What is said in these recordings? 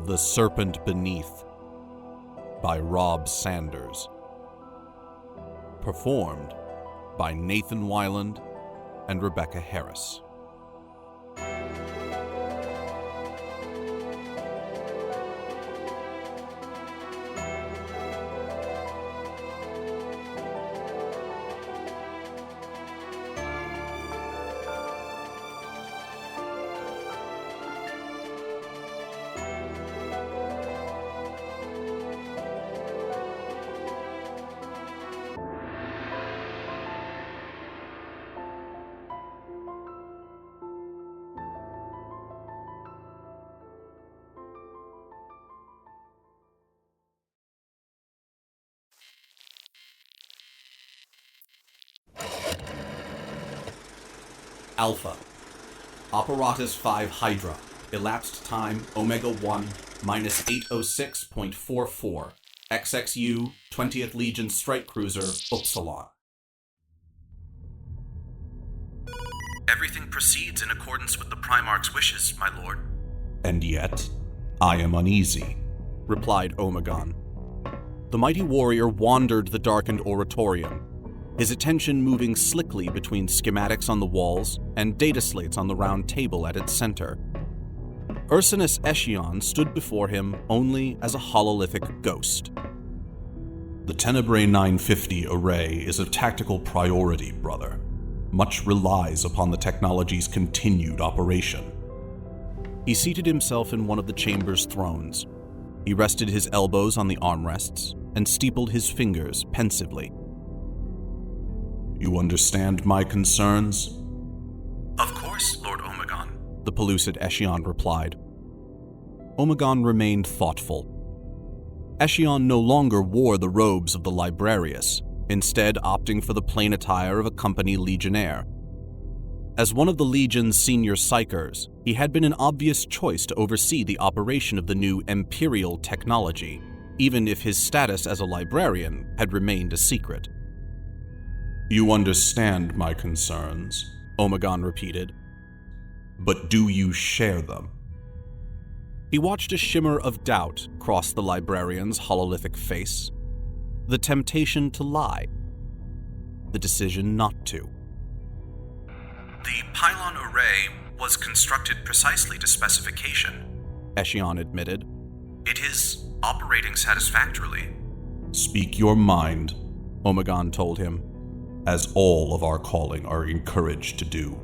The Serpent Beneath by Rob Sanders. Performed by Nathan Weiland and Rebecca Harris. Alpha. Apparatus 5 Hydra. Elapsed time Omega 1 minus 806.44. XXU 20th Legion Strike Cruiser Upsilon. Everything proceeds in accordance with the Primarchs' wishes, my lord. And yet, I am uneasy, replied Omegon. The mighty warrior wandered the darkened oratorium, his attention moving slickly between schematics on the walls and data slates on the round table at its center. Ursinus Eschion stood before him only as a hololithic ghost. The Tenebrae 950 array is a tactical priority, brother. Much relies upon the technology's continued operation. He seated himself in one of the chamber's thrones. He rested his elbows on the armrests and steepled his fingers pensively. You understand my concerns? Of course, Lord Omegon, the pellucid Eschion replied. Omegon remained thoughtful. Eschion no longer wore the robes of the librarius, instead opting for the plain attire of a company legionnaire. As one of the Legion's senior psychers, he had been an obvious choice to oversee the operation of the new Imperial technology, even if his status as a librarian had remained a secret. You understand my concerns, Omegon repeated. But do you share them? He watched a shimmer of doubt cross the librarian's hololithic face. The temptation to lie. The decision not to. The pylon array was constructed precisely to specification, Eschion admitted. It is operating satisfactorily. Speak your mind, Omegon told him, as all of our calling are encouraged to do.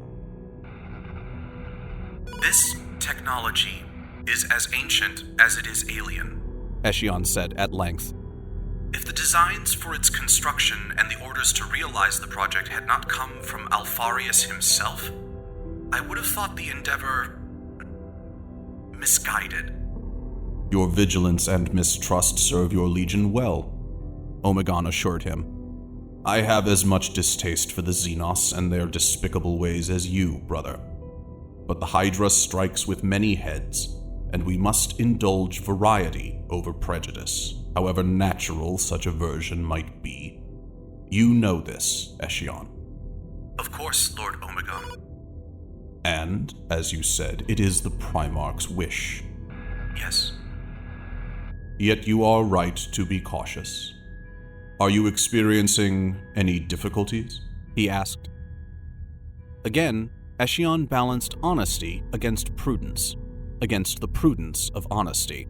This technology is as ancient as it is alien, Eschion said at length. If the designs for its construction and the orders to realize the project had not come from Alfarius himself, I would have thought the endeavor misguided. Your vigilance and mistrust serve your legion well, Omegon assured him. I have as much distaste for the Xenos and their despicable ways as you, brother. But the Hydra strikes with many heads, and we must indulge variety over prejudice, however natural such aversion might be. You know this, Eschion. Of course, Lord Omegon. And, as you said, it is the Primarch's wish. Yes. Yet you are right to be cautious. Are you experiencing any difficulties? He asked. Again, Eschion balanced honesty against prudence, against the prudence of honesty.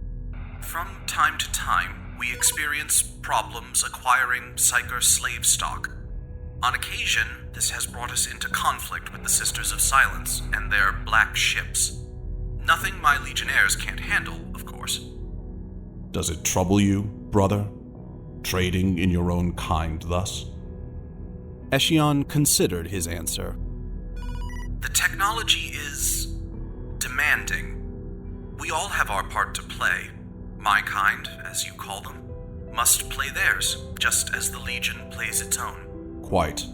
From time to time, we experience problems acquiring psyker slave stock. On occasion, this has brought us into conflict with the Sisters of Silence and their black ships. Nothing my legionnaires can't handle, of course. Does it trouble you, brother? Trading in your own kind, thus? Eschion considered his answer. The technology is demanding. We all have our part to play. My kind, as you call them, must play theirs, just as the Legion plays its own. Quite,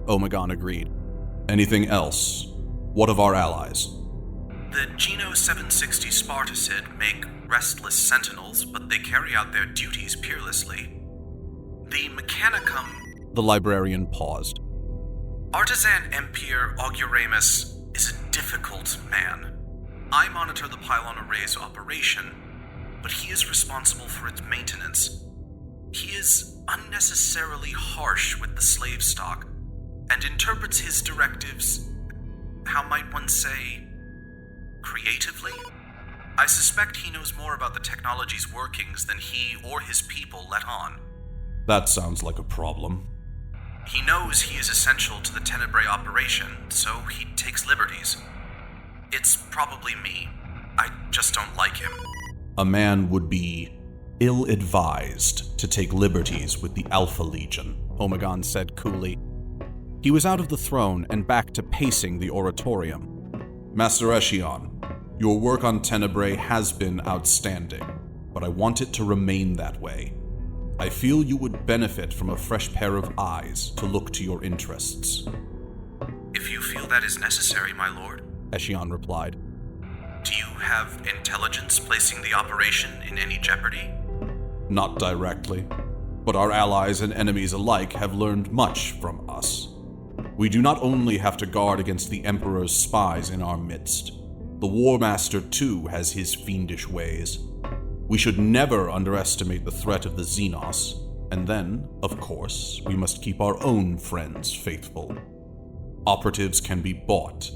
Omegon agreed. Anything else? What of our allies? The Geno 760 Spartacid make restless sentinels, but they carry out their duties peerlessly. The Mechanicum... The librarian paused. Artisan Empire Auguramus is a difficult man. I monitor the pylon array's operation, but he is responsible for its maintenance. He is unnecessarily harsh with the slave stock, and interprets his directives, how might one say, creatively? I suspect he knows more about the technology's workings than he or his people let on. That sounds like a problem. He knows he is essential to the Tenebrae operation, so he takes liberties. It's probably me. I just don't like him. A man would be ill-advised to take liberties with the Alpha Legion, Omegon said coolly. He was out of the throne and back to pacing the oratorium. Master Eshion, your work on Tenebrae has been outstanding, but I want it to remain that way. I feel you would benefit from a fresh pair of eyes to look to your interests. If you feel that is necessary, my lord, Eshion replied. Do you have intelligence placing the operation in any jeopardy? Not directly, but our allies and enemies alike have learned much from us. We do not only have to guard against the Emperor's spies in our midst. The War Master, too, has his fiendish ways. We should never underestimate the threat of the Xenos, and then, of course, we must keep our own friends faithful. Operatives can be bought,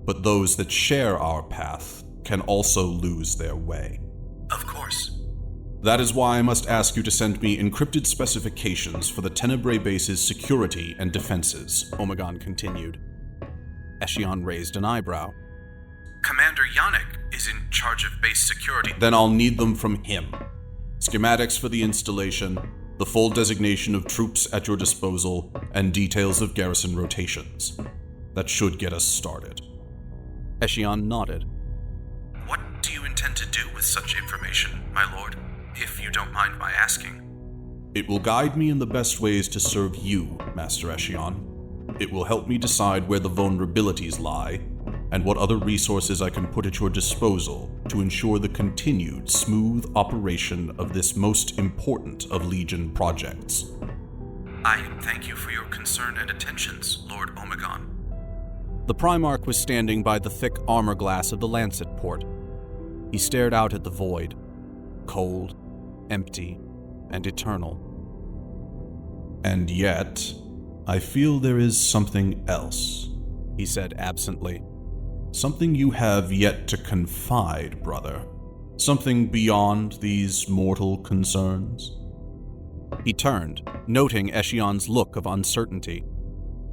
but those that share our path can also lose their way. Of course. That is why I must ask you to send me encrypted specifications for the Tenebrae base's security and defenses, Omegon continued. Eshion raised an eyebrow. Commander Yannick is in charge of base security. Then I'll need them from him. Schematics for the installation, the full designation of troops at your disposal, and details of garrison rotations. That should get us started. Eshion nodded. What do you intend to do with such information, my lord, if you don't mind my asking? It will guide me in the best ways to serve you, Master Eshion. It will help me decide where the vulnerabilities lie, and what other resources I can put at your disposal to ensure the continued smooth operation of this most important of Legion projects. I thank you for your concern and attentions, Lord Omegon. The Primarch was standing by the thick armor glass of the Lancet port. He stared out at the void, cold, empty, and eternal. And yet, I feel there is something else, he said absently. Something you have yet to confide, brother. Something beyond these mortal concerns. He turned, noting Eshion's look of uncertainty.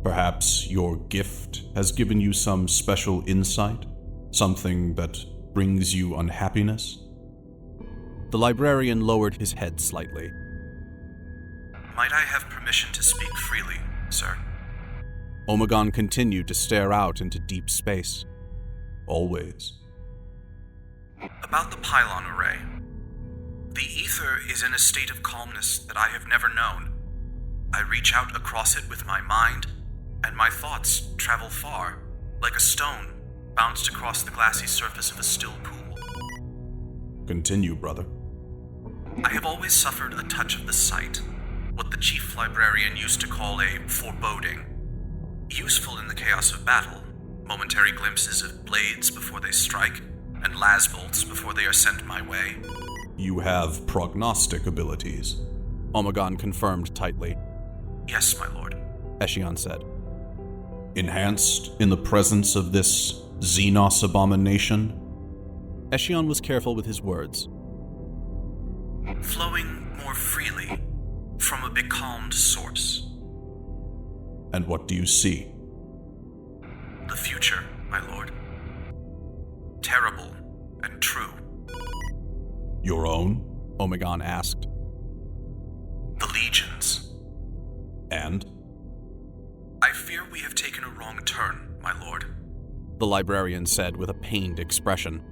Perhaps your gift has given you some special insight? Something that brings you unhappiness? The librarian lowered his head slightly. Might I have permission to speak freely, sir? Omegon continued to stare out into deep space. Always. About the pylon array. The ether is in a state of calmness that I have never known. I reach out across it with my mind, and my thoughts travel far, like a stone bounced across the glassy surface of a still pool. Continue, brother. I have always suffered a touch of the sight, what the chief librarian used to call a foreboding. Useful in the chaos of battle, momentary glimpses of blades before they strike, and lasbolts before they are sent my way. You have prognostic abilities, Omegon confirmed tightly. Yes, my lord, Eshion said. Enhanced in the presence of this Xenos abomination? Eshion was careful with his words. Flowing more freely from a becalmed source. And what do you see? The future, my lord. Terrible and true. Your own? Omegon asked. The Legions. And? I fear we have taken a wrong turn, my lord, the librarian said with a pained expression.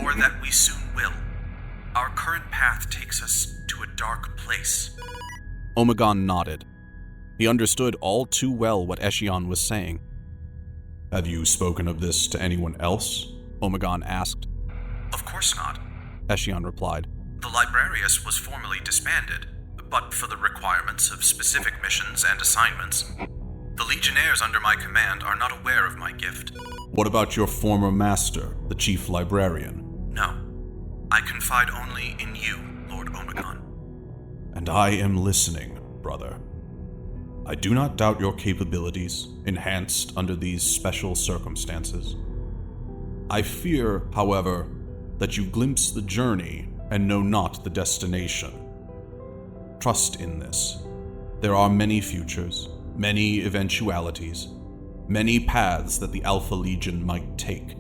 Or that we soon will. Our current path takes us to a dark place. Omegon nodded. He understood all too well what Eshion was saying. Have you spoken of this to anyone else? Omegon asked. Of course not, Eshion replied. The Librarius was formally disbanded, but for the requirements of specific missions and assignments. The Legionnaires under my command are not aware of my gift. What about your former master, the chief librarian? No. I confide only in you, Lord Omegon. And I am listening, brother. I do not doubt your capabilities, enhanced under these special circumstances. I fear, however, that you glimpse the journey and know not the destination. Trust in this. There are many futures, many eventualities, many paths that the Alpha Legion might take.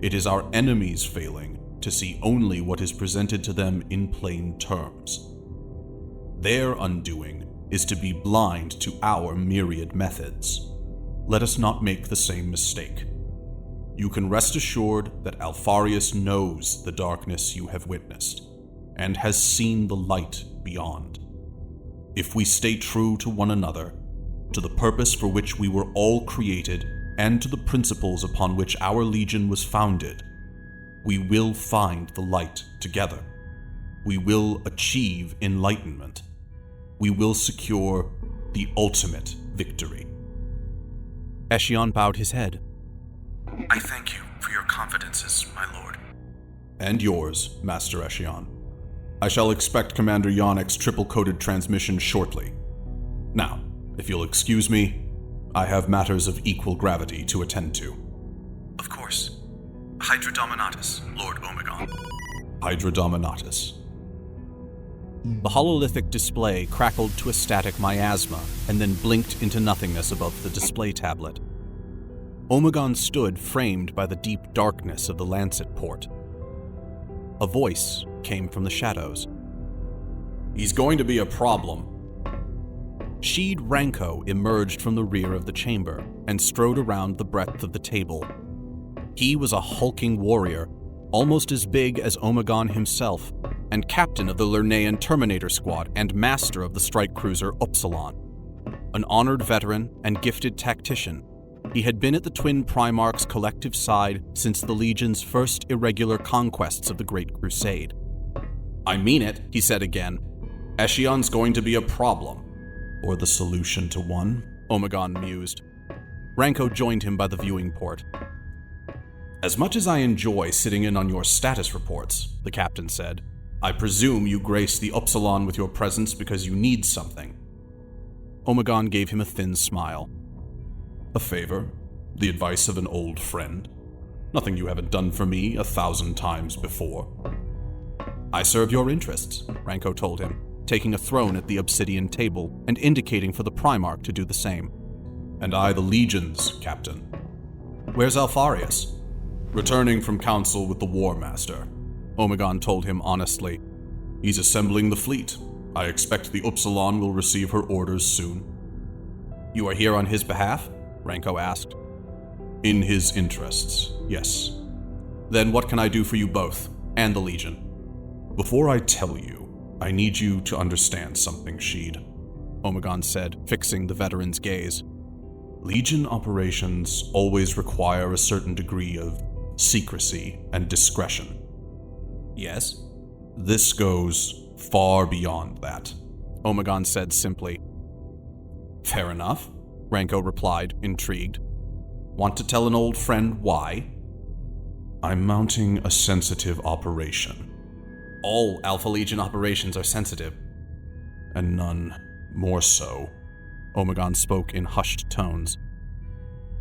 It is our enemies failing to see only what is presented to them in plain terms. Their undoing is to be blind to our myriad methods. Let us not make the same mistake. You can rest assured that Alfarius knows the darkness you have witnessed, and has seen the light beyond. If we stay true to one another, to the purpose for which we were all created, and to the principles upon which our Legion was founded, we will find the light together. We will achieve enlightenment. We will secure the ultimate victory. Eshion bowed his head. I thank you for your confidences, my lord. And yours, Master Eshion. I shall expect Commander Yannick's triple-coded transmission shortly. Now, if you'll excuse me, I have matters of equal gravity to attend to. Of course. Hydra Dominatus, Lord Omegon. Hydra Dominatus. The hololithic display crackled to a static miasma and then blinked into nothingness above the display tablet. Omegon stood framed by the deep darkness of the Lancet port. A voice came from the shadows. He's going to be a problem. Sheed Ranko emerged from the rear of the chamber and strode around the breadth of the table. He was a hulking warrior, almost as big as Omegon himself, and captain of the Lernaean Terminator Squad and master of the strike cruiser Upsilon. An honored veteran and gifted tactician, he had been at the Twin Primarchs' collective side since the Legion's first irregular conquests of the Great Crusade. I mean it, he said again. Eshion's going to be a problem. Or the solution to one, Omegon mused. Ranko joined him by the viewing port. As much as I enjoy sitting in on your status reports, the captain said, I presume you grace the Upsilon with your presence because you need something. Omegon gave him a thin smile. A favor? The advice of an old friend? Nothing you haven't done for me 1,000 times before. I serve your interests, Ranko told him, taking a throne at the obsidian table and indicating for the Primarch to do the same. And I the Legion's, Captain. Where's Alfarius? Returning from council with the War Master, Omegon told him honestly. He's assembling the fleet. I expect the Upsilon will receive her orders soon. You are here on his behalf? Ranko asked. In his interests, yes. Then what can I do for you both, and the Legion? Before I tell you, I need you to understand something, Sheed, Omegon said, fixing the veteran's gaze. Legion operations always require a certain degree of secrecy and discretion. Yes? This goes far beyond that, Omegon said simply. Fair enough, Ranko replied, intrigued. Want to tell an old friend why? I'm mounting a sensitive operation. All Alpha Legion operations are sensitive. And none more so, Omegon spoke in hushed tones,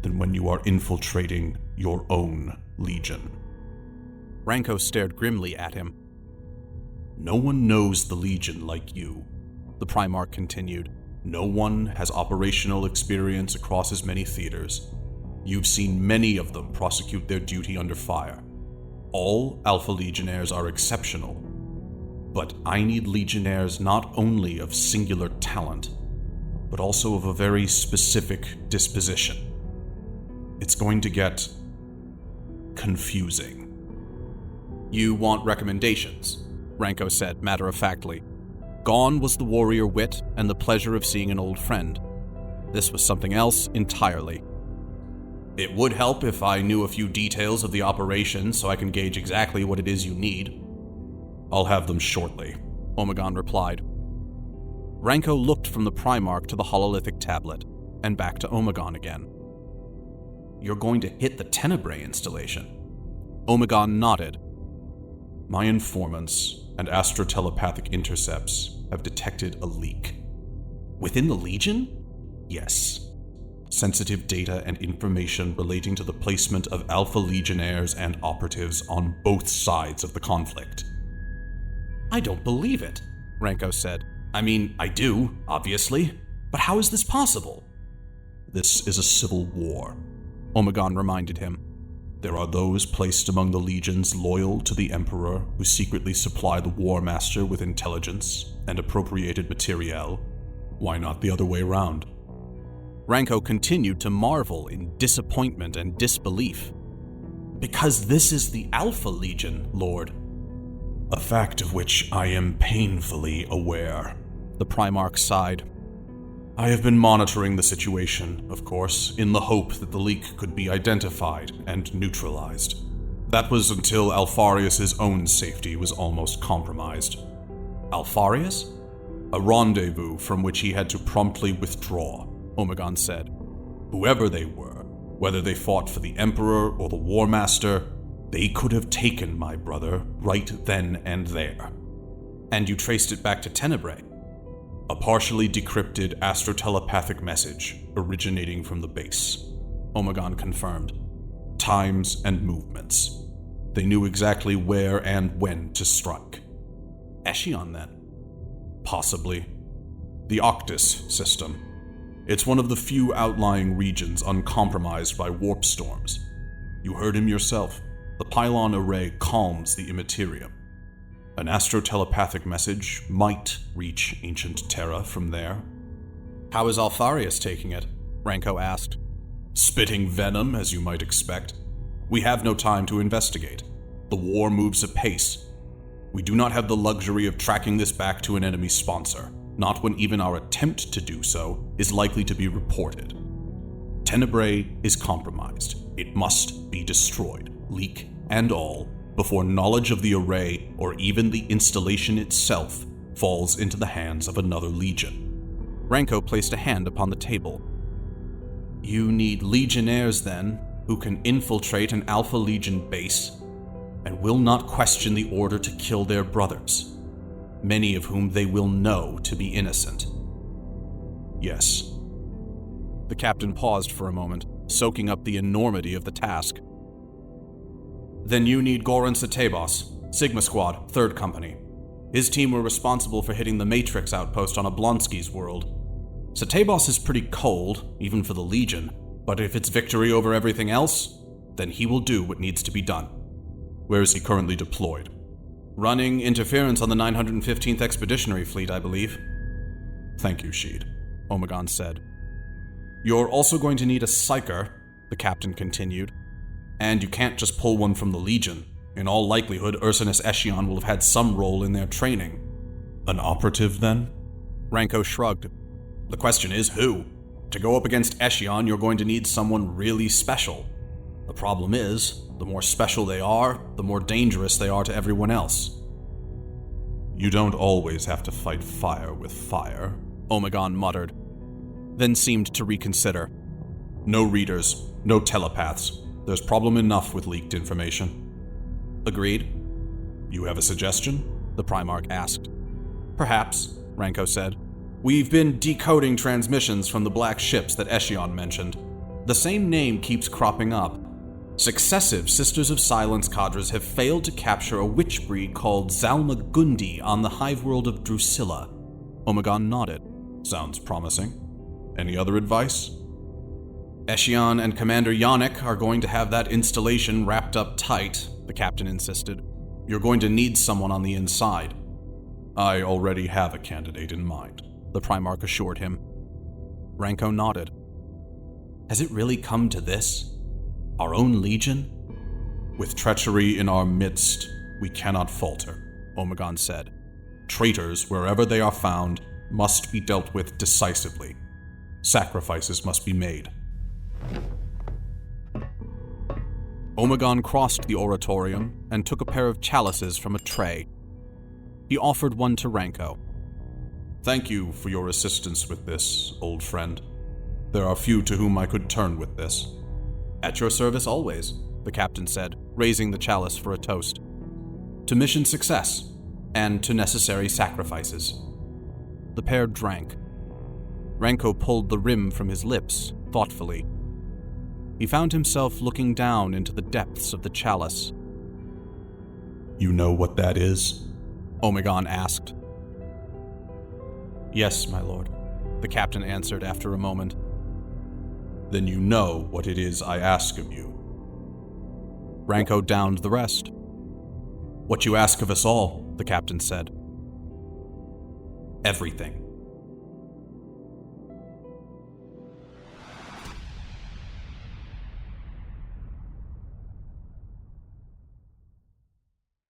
than when you are infiltrating your own Legion. Ranko stared grimly at him. No one knows the Legion like you, the Primarch continued. No one has operational experience across as many theaters. You've seen many of them prosecute their duty under fire. All Alpha Legionnaires are exceptional, but I need Legionnaires not only of singular talent, but also of a very specific disposition. It's going to get confusing. You want recommendations, Ranko said matter-of-factly. Gone was the warrior wit and the pleasure of seeing an old friend. This was something else entirely. It would help if I knew a few details of the operation so I can gauge exactly what it is you need. I'll have them shortly, Omegon replied. Ranko looked from the Primarch to the hololithic tablet, and back to Omegon again. You're going to hit the Tenebrae installation? Omegon nodded. My informants and astrotelepathic intercepts have detected a leak. Within the Legion? Yes. Sensitive data and information relating to the placement of Alpha Legionnaires and operatives on both sides of the conflict. I don't believe it, Ranko said. I mean, I do, obviously, but how is this possible? This is a civil war, Omegon reminded him. There are those placed among the legions loyal to the Emperor who secretly supply the War Master with intelligence and appropriated materiel. Why not the other way around? Ranko continued to marvel in disappointment and disbelief. Because this is the Alpha Legion, Lord. A fact of which I am painfully aware, the Primarch sighed. I have been monitoring the situation, of course, in the hope that the leak could be identified and neutralized. That was until Alfarius' own safety was almost compromised. Alfarius? A rendezvous from which he had to promptly withdraw, Omegon said. Whoever they were, whether they fought for the Emperor or the War Master, they could have taken my brother right then and there. And you traced it back to Tenebrae? A partially decrypted astrotelepathic message originating from the base, Omegon confirmed. Times and movements. They knew exactly where and when to strike. Eshion, then? Possibly. The Octus system. It's one of the few outlying regions uncompromised by warp storms. You heard him yourself. The pylon array calms the immaterium. An astrotelepathic message might reach ancient Terra from there. How is Alfarius taking it? Ranko asked. Spitting venom, as you might expect. We have no time to investigate. The war moves apace. We do not have the luxury of tracking this back to an enemy sponsor, not when even our attempt to do so is likely to be reported. Tenebrae is compromised. It must be destroyed, leak and all, before knowledge of the array or even the installation itself falls into the hands of another legion. Ranko placed a hand upon the table. You need legionnaires, then, who can infiltrate an Alpha Legion base and will not question the order to kill their brothers, many of whom they will know to be innocent. Yes. The captain paused for a moment, soaking up the enormity of the task. Then you need Goran Satebos, Sigma Squad, 3rd Company. His team were responsible for hitting the Matrix outpost on Oblonsky's world. Satebos is pretty cold, even for the Legion, but if it's victory over everything else, then he will do what needs to be done. Where is he currently deployed? Running interference on the 915th Expeditionary Fleet, I believe. Thank you, Sheed, Omegon said. You're also going to need a psyker, the captain continued. And you can't just pull one from the Legion. In all likelihood, Ursinus Eshion will have had some role in their training. An operative, then? Ranko shrugged. The question is, who? To go up against Eshion, you're going to need someone really special. The problem is, the more special they are, the more dangerous they are to everyone else. You don't always have to fight fire with fire, Omegon muttered, then seemed to reconsider. No readers, no telepaths. There's problem enough with leaked information. Agreed. You have a suggestion? The Primarch asked. Perhaps, Ranko said. We've been decoding transmissions from the black ships that Eshion mentioned. The same name keeps cropping up. Successive Sisters of Silence cadres have failed to capture a witch breed called Zalmagundi on the hive world of Drusilla. Omegon nodded. Sounds promising. Any other advice? Eshion and Commander Yannick are going to have that installation wrapped up tight, the captain insisted. You're going to need someone on the inside. I already have a candidate in mind, the Primarch assured him. Ranko nodded. Has it really come to this? Our own Legion? With treachery in our midst, we cannot falter, Omegon said. Traitors, wherever they are found, must be dealt with decisively. Sacrifices must be made. Omegon crossed the oratorium and took a pair of chalices from a tray. He offered one to Ranko. Thank you for your assistance with this, old friend. There are few to whom I could turn with this. At your service always, the captain said, raising the chalice for a toast. To mission success, and to necessary sacrifices. The pair drank. Ranko pulled the rim from his lips, thoughtfully. He found himself looking down into the depths of the chalice. You know what that is? Omegon asked. Yes, my lord, the captain answered after a moment. Then you know what it is I ask of you. Ranko downed the rest. What you ask of us all, The captain said. everything.